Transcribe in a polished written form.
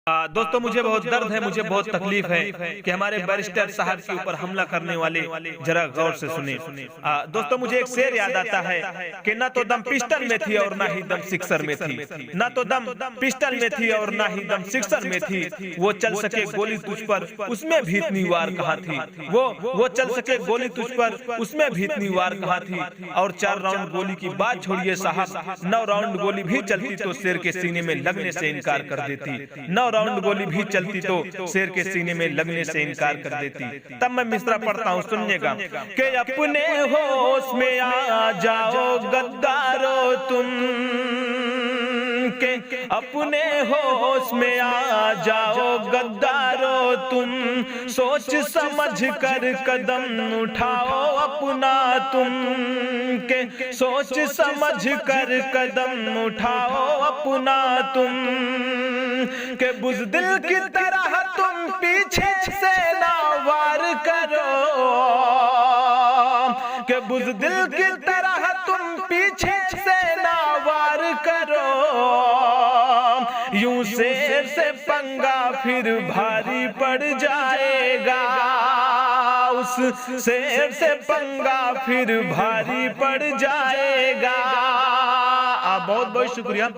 दोस्तों, मुझे बहुत दर्द है, मुझे बहुत तकलीफ है कि हमारे बैरिस्टर साहब के ऊपर हमला करने वाले जरा गौर से सुने। दोस्तों, मुझे एक शेर याद आता है कि ना तो दम पिस्टल में थी और ना ही दम सिक्सर में थी, ना तो दम पिस्टल में थी और ना ही दम सिक्सर में थी। वो चल सके गोली तुझ पर, उसमें भी इतनी वार कहाँ थी। वो चल सके गोली तुझ पर, उसमें भी इतनी वार कहाँ थी। और 4 राउंड गोली की बात छोड़िए साहब, 9 राउंड गोली भी चलती तो शेर के सीने में लगने से इनकार कर देती। 9 राउंड गोली भी चलती तो शेर के सीने में लगने से इनकार कर देती। तब मैं मिसरा पढ़ता हूँ, सुनिएगा कि अपने होश में आ जाओ गद्दारो तुम, के अपने होश में आ जाओ गद्दारो तुम, सोच समझ कर कदम उठाओ अपना तुम, के सोच समझ कर कदम उठाओ अपना तुम, के बुज़दिल की तरह तुम पीछे से ना वार करो, के बुज़दिल की तरह तुम पीछे से ना वार करो। यूं शेर से पंगा फिर भारी पड़ जाएगा, उस शेर से पंगा फिर भारी पड़ जाएगा। बहुत बहुत शुक्रिया।